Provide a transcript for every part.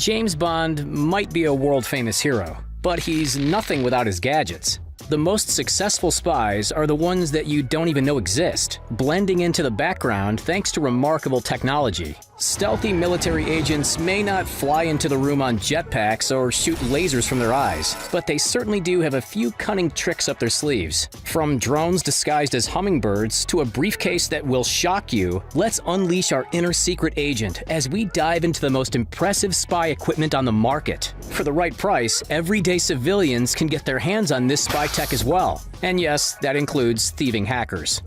James Bond might be a world-famous hero, but he's nothing without his gadgets. The most successful spies are the ones that you don't even know exist, blending into the background thanks to remarkable technology. Stealthy military agents may not fly into the room on jetpacks or shoot lasers from their eyes, but they certainly do have a few cunning tricks up their sleeves. From drones disguised as hummingbirds to a briefcase that will shock you, let's unleash our inner secret agent as we dive into the most impressive spy equipment on the market. For the right price, everyday civilians can get their hands on this spy tech as well. And yes, that includes thieving hackers.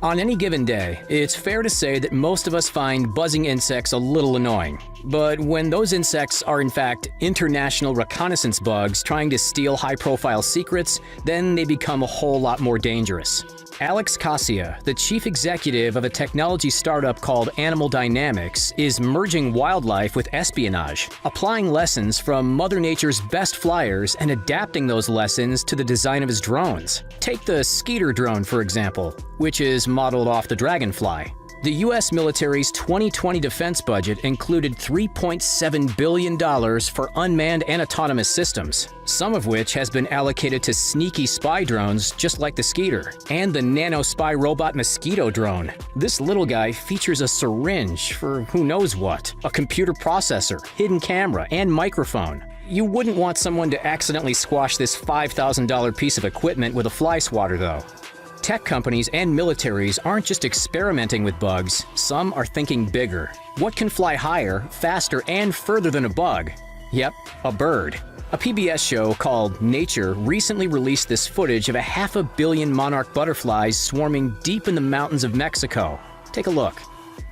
On any given day, it's fair to say that most of us find buzzing insects a little annoying. But when those insects are in fact international reconnaissance bugs trying to steal high-profile secrets, then they become a whole lot more dangerous. Alex Cassia, the chief executive of a technology startup called Animal Dynamics, is merging wildlife with espionage, applying lessons from Mother Nature's best flyers and adapting those lessons to the design of his drones. Take the Skeeter drone, for example, which is modeled off the Dragonfly. The U.S. military's 2020 defense budget included $3.7 billion for unmanned and autonomous systems, some of which has been allocated to sneaky spy drones just like the Skeeter, and the nano spy robot Mosquito drone. This little guy features a syringe for who knows what, a computer processor, hidden camera, and microphone. You wouldn't want someone to accidentally squash this $5,000 piece of equipment with a fly swatter, though. Tech companies and militaries aren't just experimenting with bugs, some are thinking bigger. What can fly higher, faster, and further than a bug? Yep, a bird. A PBS show called Nature recently released this footage of 500 million monarch butterflies swarming deep in the mountains of Mexico. Take a look.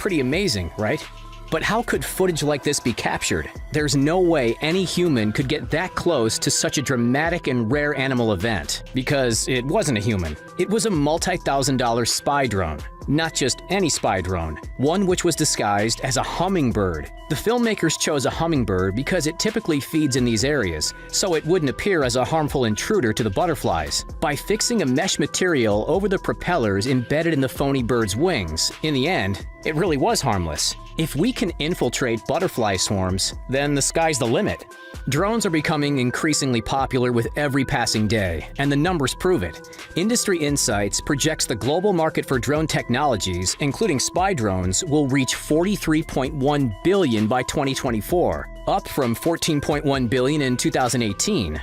Pretty amazing, right? But how could footage like this be captured? There's no way any human could get that close to such a dramatic and rare animal event, because it wasn't a human. It was a multi-thousand-dollar spy drone. Not just any spy drone, one which was disguised as a hummingbird. The filmmakers chose a hummingbird because it typically feeds in these areas, so it wouldn't appear as a harmful intruder to the butterflies. By fixing a mesh material over the propellers embedded in the phony bird's wings, in the end, it really was harmless. If we can infiltrate butterfly swarms, then the sky's the limit. Drones are becoming increasingly popular with every passing day, and the numbers prove it. Industry Insights projects the global market for drone technologies, including spy drones, will reach $43.1 billion by 2024, up from $14.1 billion in 2018.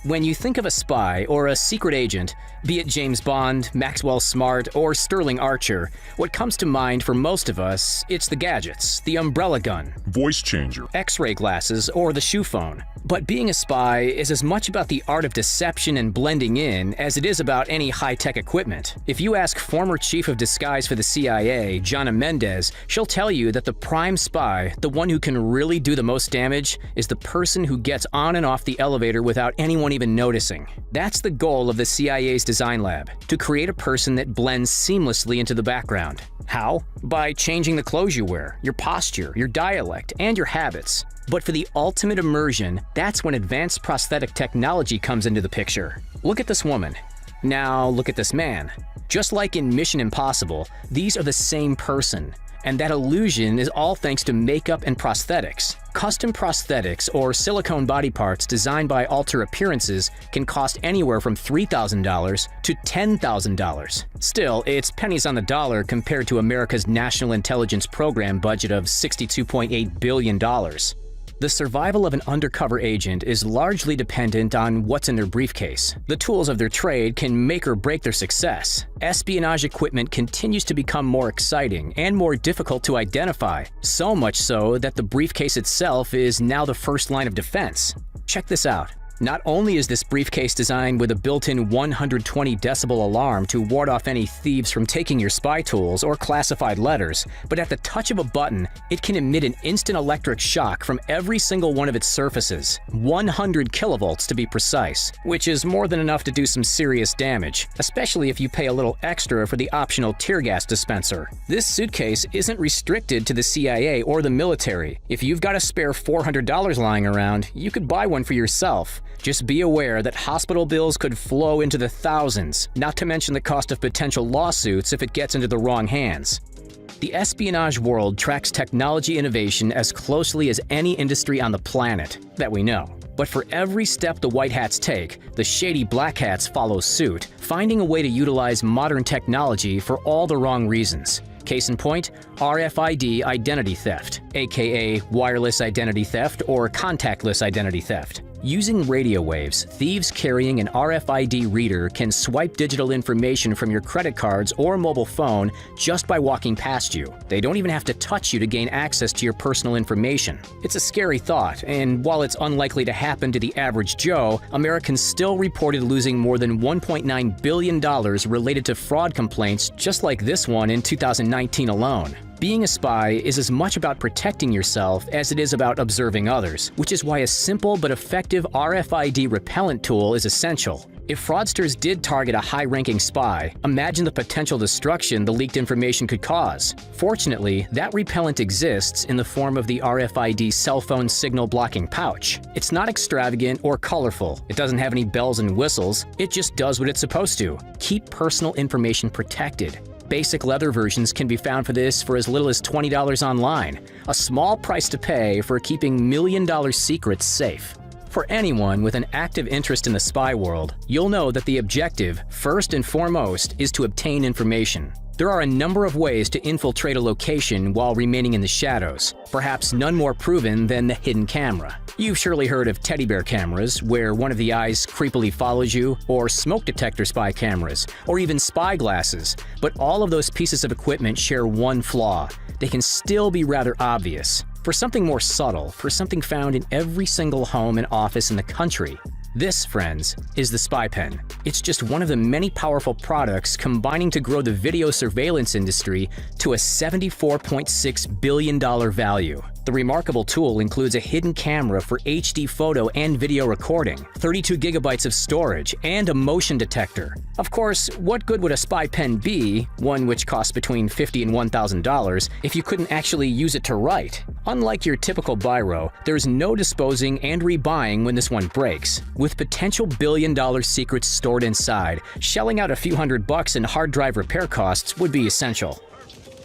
When you think of a spy or a secret agent, be it James Bond, Maxwell Smart, or Sterling Archer, what comes to mind for most of us, it's the gadgets, the umbrella gun, voice changer, X-ray glasses, or the shoe phone. But being a spy is as much about the art of deception and blending in as it is about any high-tech equipment. If you ask former chief of disguise for the CIA, Jana Mendez, she'll tell you that the prime spy, the one who can really do the most damage, is the person who gets on and off the elevator without anyone even noticing. That's the goal of the CIA's design lab, to create a person that blends seamlessly into the background. How? By changing the clothes you wear, your posture, your dialect, and your habits. But for the ultimate immersion, that's when advanced prosthetic technology comes into the picture. Look at this woman. Now look at this man. Just like in Mission Impossible, these are the same person. And that illusion is all thanks to makeup and prosthetics. Custom prosthetics, or silicone body parts designed by Alter Appearances, can cost anywhere from $3,000 to $10,000. Still, it's pennies on the dollar compared to America's National Intelligence Program budget of $62.8 billion. The survival of an undercover agent is largely dependent on what's in their briefcase. The tools of their trade can make or break their success. Espionage equipment continues to become more exciting and more difficult to identify, so much so that the briefcase itself is now the first line of defense. Check this out. Not only is this briefcase designed with a built-in 120 decibel alarm to ward off any thieves from taking your spy tools or classified letters, but at the touch of a button, it can emit an instant electric shock from every single one of its surfaces, 100 kilovolts to be precise, which is more than enough to do some serious damage, especially if you pay a little extra for the optional tear gas dispenser. This suitcase isn't restricted to the CIA or the military. If you've got a spare $400 lying around, you could buy one for yourself. Just be aware that hospital bills could flow into the thousands, not to mention the cost of potential lawsuits if it gets into the wrong hands. The espionage world tracks technology innovation as closely as any industry on the planet that we know. But for every step the white hats take, the shady black hats follow suit, finding a way to utilize modern technology for all the wrong reasons. Case in point, RFID identity theft, aka wireless identity theft or contactless identity theft. Using radio waves, thieves carrying an RFID reader can swipe digital information from your credit cards or mobile phone just by walking past you. They don't even have to touch you to gain access to your personal information. It's a scary thought, and while it's unlikely to happen to the average Joe, Americans still reported losing more than $1.9 billion related to fraud complaints just like this one in 2019 alone. Being a spy is as much about protecting yourself as it is about observing others, which is why a simple but effective RFID repellent tool is essential. If fraudsters did target a high-ranking spy, imagine the potential destruction the leaked information could cause. Fortunately, that repellent exists in the form of the RFID cell phone signal blocking pouch. It's not extravagant or colorful. It doesn't have any bells and whistles. It just does what it's supposed to: keep personal information protected. Basic leather versions can be found for this for as little as $20 online, a small price to pay for keeping million-dollar secrets safe. For anyone with an active interest in the spy world, you'll know that the objective, first and foremost, is to obtain information. There are a number of ways to infiltrate a location while remaining in the shadows, perhaps none more proven than the hidden camera. You've surely heard of teddy bear cameras, where one of the eyes creepily follows you, or smoke detector spy cameras, or even spy glasses, but all of those pieces of equipment share one flaw: they can still be rather obvious. For something more subtle, for something found in every single home and office in the country, this, friends, is the Spy Pen. It's just one of the many powerful products combining to grow the video surveillance industry to a $74.6 billion value. The remarkable tool includes a hidden camera for HD photo and video recording, 32 gigabytes of storage, and a motion detector. Of course, what good would a spy pen be, one which costs between $50 and $1,000, if you couldn't actually use it to write? Unlike your typical biro, there's no disposing and rebuying when this one breaks. With potential billion-dollar secrets stored inside, shelling out a few $100 in hard drive repair costs would be essential.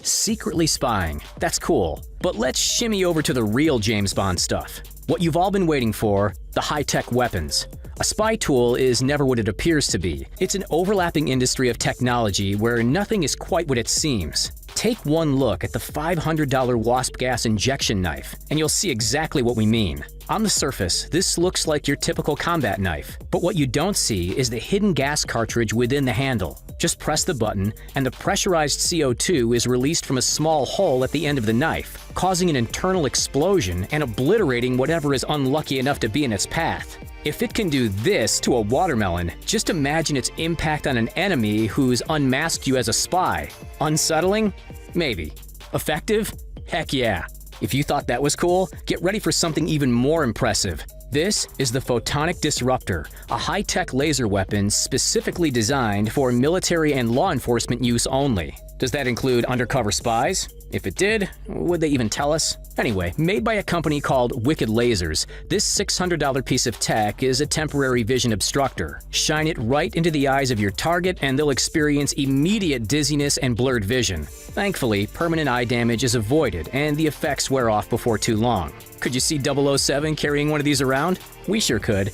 Secretly spying, that's cool. But let's shimmy over to the real James Bond stuff. What you've all been waiting for, the high-tech weapons. A spy tool is never what it appears to be. It's an overlapping industry of technology where nothing is quite what it seems. Take one look at the $500 wasp gas injection knife, and you'll see exactly what we mean. On the surface, this looks like your typical combat knife, but what you don't see is the hidden gas cartridge within the handle. Just press the button, and the pressurized CO2 is released from a small hole at the end of the knife, causing an internal explosion and obliterating whatever is unlucky enough to be in its path. If it can do this to a watermelon, just imagine its impact on an enemy who's unmasked you as a spy. Unsettling? Maybe. Effective? Heck yeah. If you thought that was cool, get ready for something even more impressive. This is the Photonic Disruptor, a high-tech laser weapon specifically designed for military and law enforcement use only. Does that include undercover spies? If it did, would they even tell us? Anyway, made by a company called Wicked Lasers, this $600 piece of tech is a temporary vision obstructor. Shine it right into the eyes of your target and they'll experience immediate dizziness and blurred vision. Thankfully, permanent eye damage is avoided and the effects wear off before too long. Could you see 007 carrying one of these around? We sure could.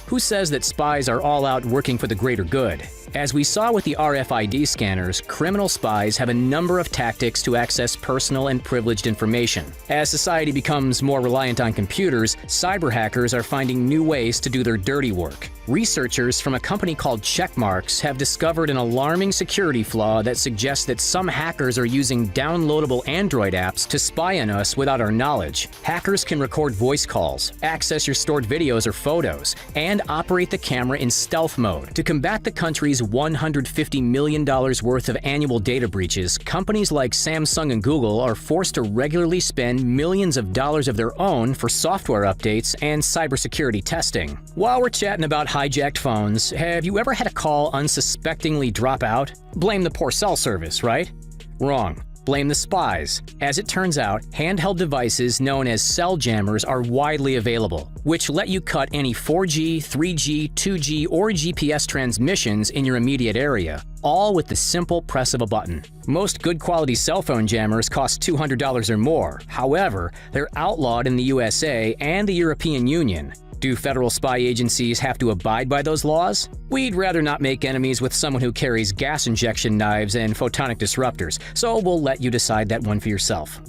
Who says that spies are all out working for the greater good? As we saw with the RFID scanners, criminal spies have a number of tactics to access personal and privileged information. As society becomes more reliant on computers, cyber hackers are finding new ways to do their dirty work. Researchers from a company called Checkmarx have discovered an alarming security flaw that suggests that some hackers are using downloadable Android apps to spy on us without our knowledge. Hackers can record voice calls, access your stored videos or photos, and operate the camera in stealth mode. To combat the country's $150 million worth of annual data breaches, companies like Samsung and Google are forced to regularly spend millions of dollars of their own for software updates and cybersecurity testing. While we're chatting about hijacked phones, have you ever had a call unsuspectingly drop out? Blame the poor cell service, right? Wrong. Blame the spies. As it turns out, handheld devices known as cell jammers are widely available, which let you cut any 4G, 3G, 2G, or GPS transmissions in your immediate area. all with the simple press of a button. Most good quality cell phone jammers cost $200 or more. However, they're outlawed in the USA and the European Union. Do federal spy agencies have to abide by those laws? We'd rather not make enemies with someone who carries gas injection knives and photonic disruptors, so we'll let you decide that one for yourself.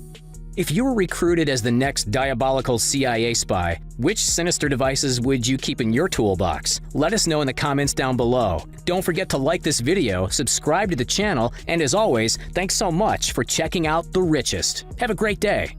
If you were recruited as the next diabolical CIA spy, which sinister devices would you keep in your toolbox? Let us know in the comments down below. Don't forget to like this video, subscribe to the channel, and as always, thanks so much for checking out The Richest. Have a great day.